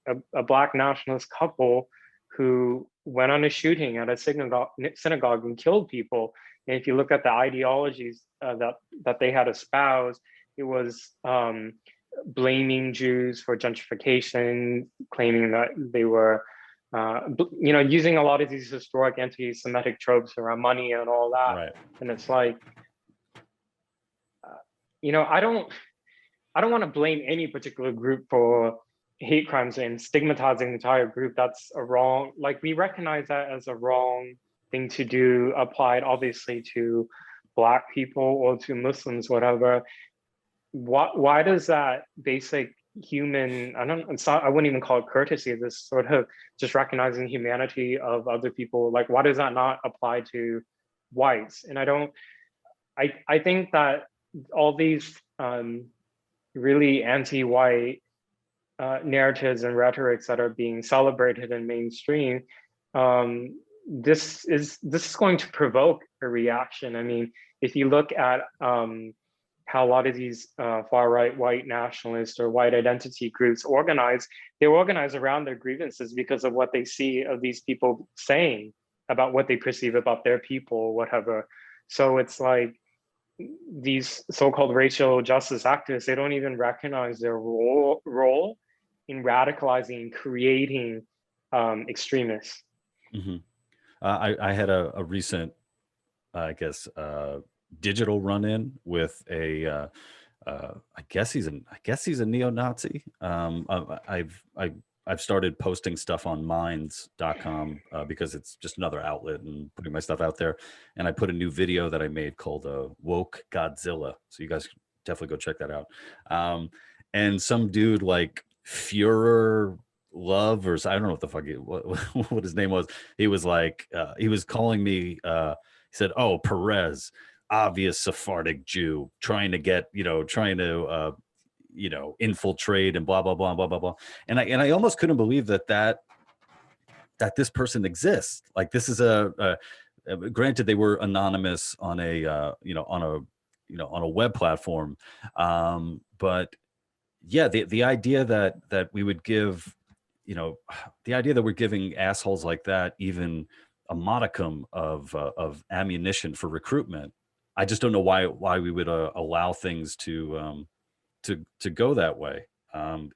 Black nationalist couple who went on a shooting at a synagogue and killed people. And if you look at the ideologies that they had espoused, it was blaming Jews for gentrification, claiming that they were using a lot of these historic anti-Semitic tropes around money and all that. Right. And it's like, I don't want to blame any particular group for hate crimes and stigmatizing the entire group. That's a wrong, we recognize that as a wrong thing to do, applied obviously to Black people or to Muslims, whatever. Why does that basic human, I wouldn't even call it courtesy, this sort of just recognizing humanity of other people, why does that not apply to whites? And I think that all these really anti-white narratives and rhetorics that are being celebrated in mainstream, this is going to provoke a reaction. I mean, if you look at how a lot of these far-right white nationalists or white identity groups they organize around their grievances because of what they see of these people saying about what they perceive about their people, whatever. So it's like these so-called racial justice activists, they don't even recognize their role in radicalizing and creating extremists. Mm-hmm. I had a recent, digital run-in with I guess he's a neo-Nazi. I've started posting stuff on minds.com because it's just another outlet and putting my stuff out there. And I put a new video that I made called Woke Godzilla. So you guys definitely go check that out. And some dude Führer Love, or I don't know what the fuck what his name was. He was he was calling me, he said, "Oh, Perez, obvious Sephardic Jew, trying to infiltrate and blah blah blah blah blah blah." And I almost couldn't believe that this person exists. This is granted, they were anonymous on a web platform, but yeah, the idea that we would give, the idea that we're giving assholes like that even a modicum of ammunition for recruitment, I just don't know why we would allow things to go that way. I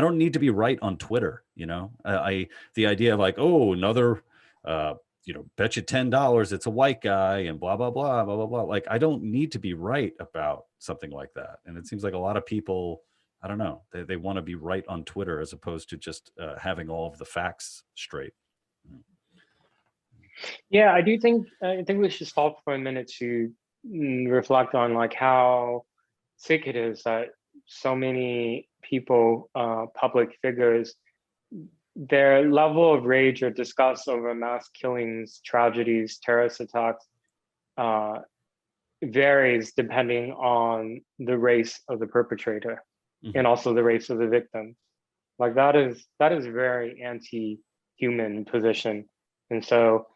don't need to be right on Twitter. The idea of another bet you $10 it's a white guy and blah blah blah blah blah blah. I don't need to be right about something like that. And it seems like a lot of people, I don't know, they want to be right on Twitter as opposed to just having all of the facts straight. Yeah, I think we should stop for a minute to reflect on how sick it is that so many people, public figures, their level of rage or disgust over mass killings, tragedies, terrorist attacks varies depending on the race of the perpetrator, mm-hmm. and also the race of the victim. That is very anti-human position. And so,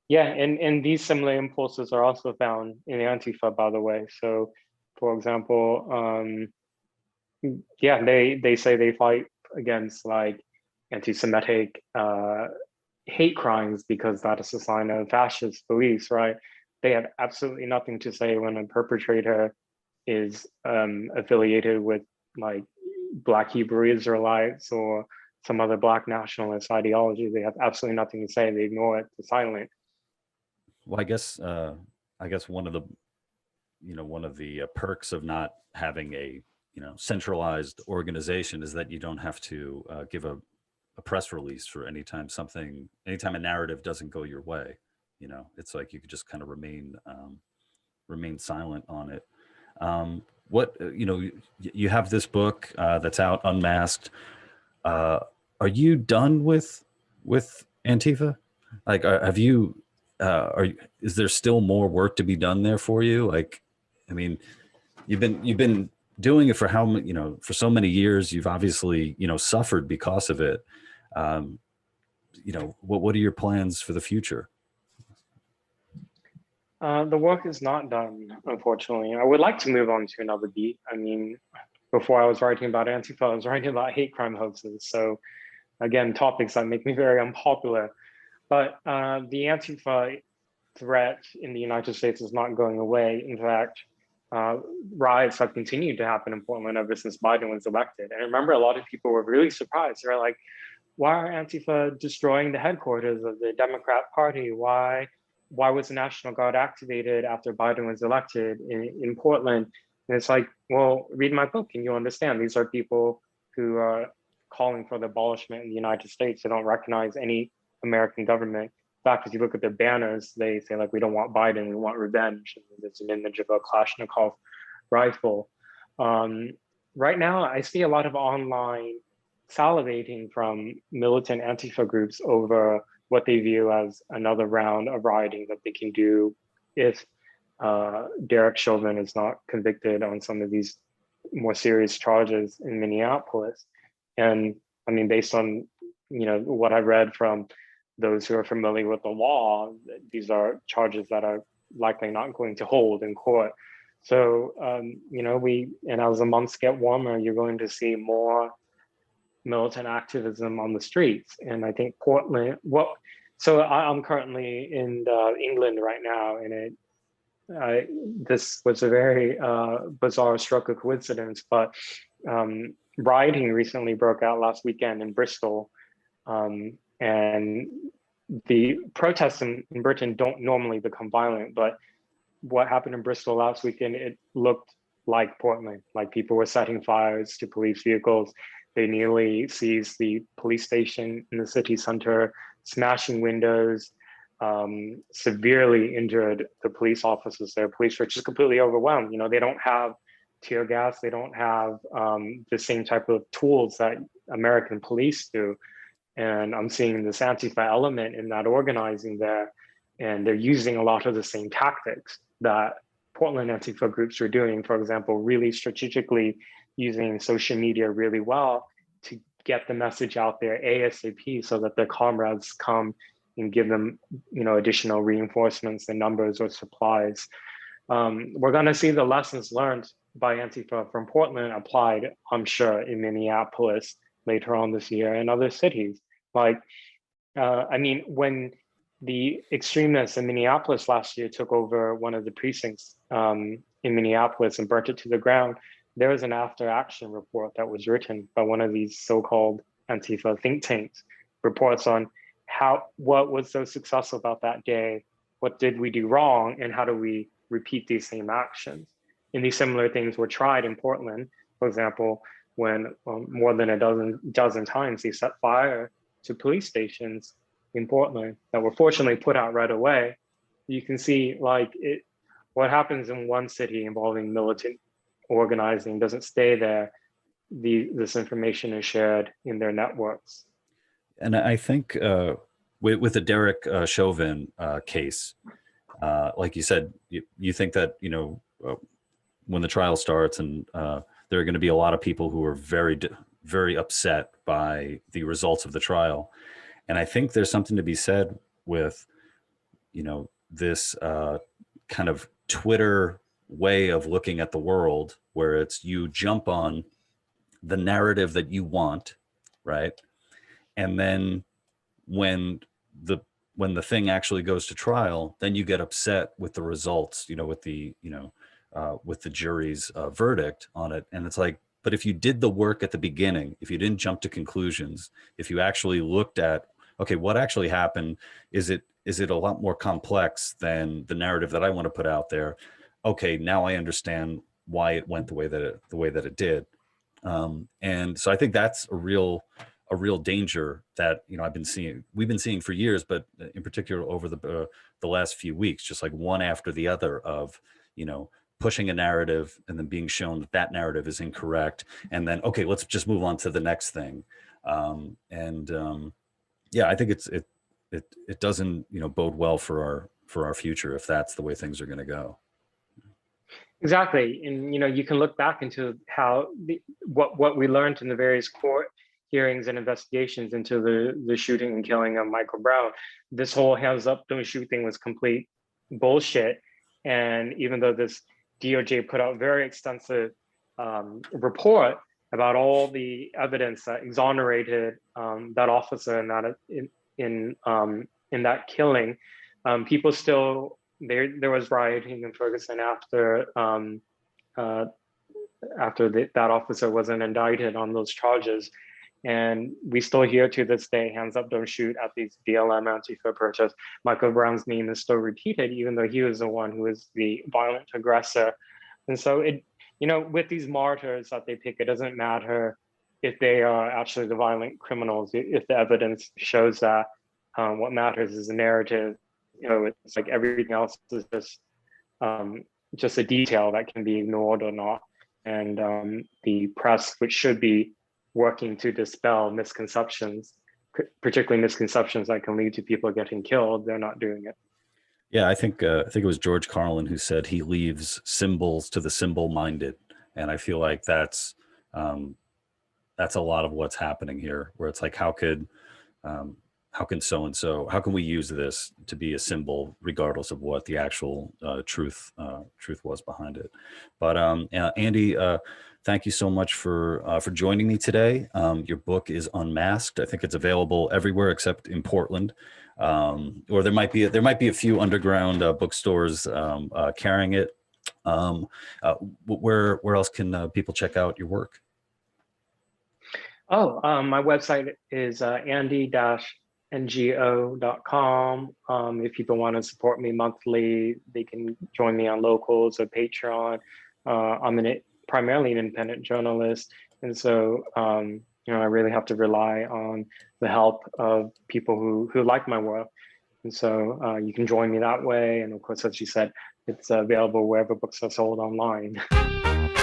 yeah, and these similar impulses are also found in Antifa, by the way. So for example, yeah, they say they fight against like anti-Semitic hate crimes because that is a sign of fascist beliefs, right? They have absolutely nothing to say when a perpetrator is affiliated with like Black Hebrew Israelites or some other Black nationalist ideology. They have absolutely nothing to say. They ignore it, they're silent. Well, I guess one of the perks of not having a centralized organization is that you don't have to give a press release for anytime a narrative doesn't go your way. It's like you could just kind of remain silent on it. What you have this book that's out, Unmasked. Are you done with Antifa? Like, have you? Is there still more work to be done there for you? Like, I mean, you've been doing it for how many, for so many years. You've obviously suffered because of it. What are your plans for the future? The work is not done, unfortunately. I would like to move on to another beat. I mean, before I was writing about Antifa, I was writing about hate crime hoaxes. So again, topics that make me very unpopular. But the Antifa threat in the United States is not going away. In fact, riots have continued to happen in Portland ever since Biden was elected. And I remember a lot of people were really surprised. They're like, why are Antifa destroying the headquarters of the Democrat Party? Why was the National Guard activated after Biden was elected in Portland? And it's like, well, read my book and you'll understand. These are people who are calling for the abolishment in the United States. They don't recognize any American government. In fact, if you look at their banners, they say like, we don't want Biden, we want revenge. And there's an image of a Kalashnikov rifle. Right now, I see a lot of online salivating from militant Antifa groups over what they view as another round of rioting that they can do if Derek Chauvin is not convicted on some of these more serious charges in Minneapolis. And I mean, based on what I read from those who are familiar with the law, these are charges that are likely not going to hold in court. So and as the months get warmer, you're going to see more militant activism on the streets. And I think Portland, so I'm currently in England right now, and this was a very bizarre stroke of coincidence, but rioting recently broke out last weekend in Bristol. And the protests in Britain don't normally become violent, but what happened in Bristol last weekend, it looked like Portland, like people were setting fires to police vehicles. They nearly seized the police station in the city center, smashing windows, severely injured the police officers there. Police were just completely overwhelmed. They don't have tear gas. They don't have the same type of tools that American police do. And I'm seeing this Antifa element in that organizing there. And they're using a lot of the same tactics that Portland Antifa groups are doing. For example, really strategically using social media really well to get the message out there ASAP so that their comrades come and give them, additional reinforcements in numbers or supplies. We're going to see the lessons learned by Antifa from Portland applied, I'm sure, in Minneapolis later on this year and other cities. Like, when the extremists in Minneapolis last year took over one of the precincts in Minneapolis and burnt it to the ground, there was an after action report that was written by one of these so-called Antifa think tanks, reports on what was so successful about that day, what did we do wrong, and how do we repeat these same actions. And these similar things were tried in Portland, for example, when more than a dozen times they set fire to police stations in Portland that were fortunately put out right away. You can see what happens in one city involving militant organizing doesn't stay there. This information is shared in their networks. And I think with the Derek Chauvin case, like you said, you think that, when the trial starts and there are going to be a lot of people who are very, very upset by the results of the trial. And I think there's something to be said with, this kind of Twitter way of looking at the world where it's you jump on the narrative that you want, right? And then when the thing actually goes to trial, then you get upset with the results, with the jury's verdict on it. And it's like, but if you did the work at the beginning, if you didn't jump to conclusions, if you actually looked at, okay, what actually happened, is it a lot more complex than the narrative that I want to put out there? Okay, now I understand why it went the way that it did. And so I think that's a real danger that we've been seeing for years, but in particular over the last few weeks, just like one after the other of pushing a narrative and then being shown that narrative is incorrect, and then okay, let's just move on to the next thing. Yeah, I think it doesn't bode well for our future if that's the way things are going to go. Exactly, and you can look back into how what we learned in the various court hearings and investigations into the shooting and killing of Michael Brown. This whole hands up, don't shoot thing was complete bullshit. And even though this DOJ put out very extensive report about all the evidence that exonerated that officer in that killing, people still, there was rioting in Ferguson after that officer wasn't indicted on those charges. And we still hear to this day, hands up, don't shoot at these BLM Antifa protests. Michael Brown's name is still repeated, even though he was the one who was the violent aggressor. And so with these martyrs that they pick, it doesn't matter if they are actually the violent criminals, if the evidence shows that. What matters is the narrative. It's like everything else is just a detail that can be ignored or not. And the press, which should be working to dispel misconceptions, particularly misconceptions that can lead to people getting killed, they're not doing it. Yeah, I think it was George Carlin who said he leaves symbols to the symbol-minded, and I feel like that's a lot of what's happening here, where it's like, how can so-and-so, how can we use this to be a symbol regardless of what the actual truth was behind it? But Andy, thank you so much for joining me today. Your book is Unmasked. I think it's available everywhere except in Portland, or there might be a few underground bookstores carrying it. Where else can people check out your work? My website is andy-ngo.com. If people want to support me monthly, they can join me on Locals or Patreon. I'm primarily an independent journalist, and so I really have to rely on the help of people who like my work. And so you can join me that way. And of course, as you said, it's available wherever books are sold online.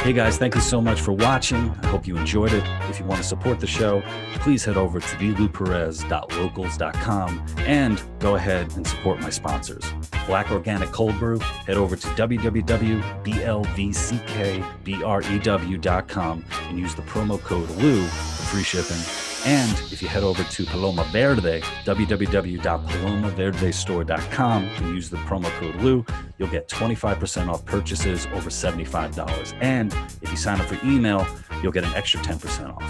Hey guys, thank you so much for watching. I hope you enjoyed it. If you want to support the show, please head over to thelouperez.locals.com and go ahead and support my sponsors. Black Organic Cold Brew, head over to www.blvckbrew.com and use the promo code LOU for free shipping. And if you head over to Paloma Verde, www.palomaverdestore.com and use the promo code LOU, you'll get 25% off purchases over $75. And if you sign up for email, you'll get an extra 10% off.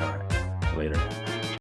All right, later.